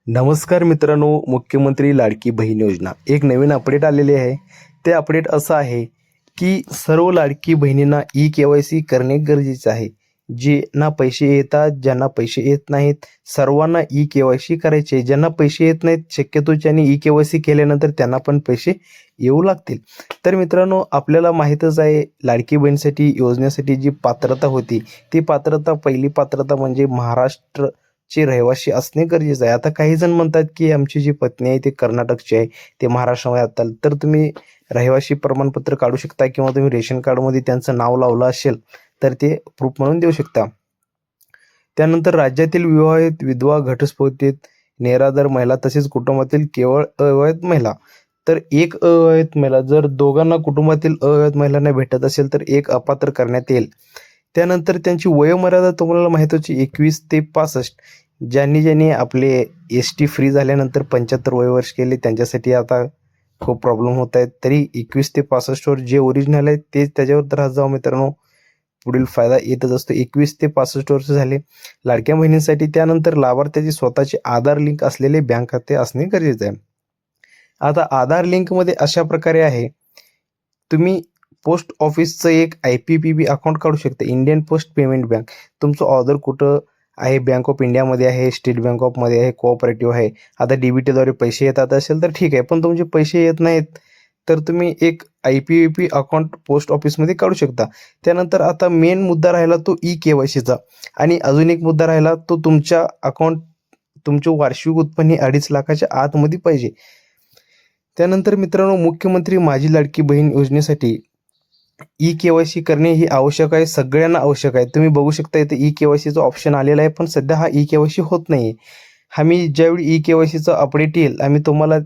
नमस्कार मित्रांनो, मुख्यमंत्री लाडकी बहीण योजना एक नवीन अपडेट आलेले आहे. ते अपडेट असं आहे की सर्व लाडकी बहिणींना ई-के-वाय-सी करणे गरजेचे आहे. ज्यांना पैसे येतात, ज्यांना पैसे येत नाहीत, सर्वांना ई-के-वाय-सी करायची आहे. ज्यांना पैसे येत नाहीत, शक्यतो ज्यांनी ई-के-वाय-सी केल्यानंतर त्यांना पण पैसे येऊ लागतील. तर मित्रांनो, आपल्याला माहीतच आहे लाडकी बहीणसाठी योजनेसाठी जी पात्रता होती, ती पात्रता पहिली पात्रता म्हणजे महाराष्ट्रचे रहिवासी असणे गरजेचं आहे. आता काही जण म्हणतात की आमची जी पत्नी आहे ती कर्नाटकची आहे, ते महाराष्ट्रामध्ये येतात, तर तुम्ही रहिवासी प्रमाणपत्र काढू शकता किंवा तुम्ही रेशन कार्डमध्ये त्यांचं नाव लावलं असेल तर ते प्रूफ म्हणून देऊ शकता. त्यानंतर राज्यातील विवाहित, विधवा, घटस्फोटित, निराधार महिला तसेच कुटुंबातील केवळ अविवाहित महिला. तर एक अविवाहित महिला जर दोघांना कुटुंबातील अविवाहित महिलांना भेटत असेल तर एक अपात्र करण्यात येईल. त्यानंतर त्यांची वयोमर्यादा तुम्हाला माहीत होती 21 ते 65. ज्यांनी आपले एस-टी फ्री झाल्यानंतर 75 वयोवर्ष केले त्यांच्यासाठी आता खूप प्रॉब्लेम होत आहेत. तरी 21 ते 65 वर जे ओरिजिनल आहे तेच त्याच्यावर राहत जावं मित्रांनो. पुढील फायदा येतच असतो. 21 ते 65 वर्ष झाले लाडक्या बहिणींसाठी. त्यानंतर लाभार्थ्याचे स्वतःचे आधार लिंक असलेले बँक खाते असणे गरजेचे आहे. आता आधार लिंकमध्ये अशा प्रकारे आहे, तुम्ही पोस्ट ऑफिसचं एक IPPB अकाउंट काढू शकता, इंडियन पोस्ट पेमेंट बँक. तुमचं ऑर्डर कुठं आहे, बँक ऑफ इंडियामध्ये आहे, स्टेट बँक ऑफमध्ये आहे, कोऑपरेटिव्ह आहे. आता DBTद्वारे पैसे येतात असेल तर ठीक आहे, पण तुमचे पैसे येत नाहीत तर तुम्ही एक IPPB अकाउंट पोस्ट ऑफिसमध्ये काढू शकता. त्यानंतर आता मेन मुद्दा राहिला तो ई-के-वाय-सीचा, आणि अजून एक मुद्दा राहिला तो तुमच्या अकाउंट, तुमचे वार्षिक उत्पन्न 2.5 लाखाच्या आतमध्ये पाहिजे. त्यानंतर मित्रांनो, मुख्यमंत्री माझी लाडकी बहीण योजनेसाठी ई-के-वाय-सी करणे ही आवश्यक आहे, सगळ्यांना आवश्यक आहे. तुम्ही बघू शकता इथे ई-के-वाय-सीचा ऑप्शन आलेला आहे, पण सध्या हा ई-के-वाय-सी होत नाही आहे. आम्ही ज्यावेळी ई-के-वाय-सीचा अपडेट येईल आम्ही तुम्हाला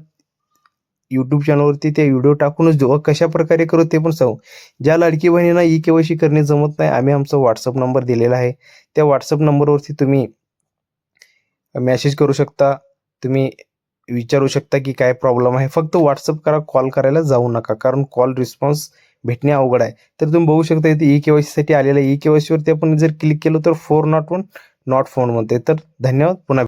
यूट्यूब चॅनलवरती ते व्हिडिओ टाकूनच देऊ, कशा प्रकारे करू ते पण सांगू. ज्या लाडकी बहिणींना ई-के-वाय-सी करणे जमत नाही, आम्ही आमचा व्हॉट्सअप नंबर दिलेला आहे. त्या व्हॉट्सअप नंबरवरती तुम्ही मेसेज करू शकता, तुम्ही विचारू शकता की काय प्रॉब्लेम आहे. फक्त व्हॉट्सअप करा, कॉल करायला जाऊ नका, कारण कॉल रिस्पॉन्स भेटणे अवघड आहे. तर तुम्ही बघू शकता इथे ई-के-वाय-सीसाठी आलेलं आहे. ई-के-वाय-सीवरती आपण जर क्लिक केलं तर 401 नॉट फाउंड म्हणते. तर धन्यवाद. पुन्हा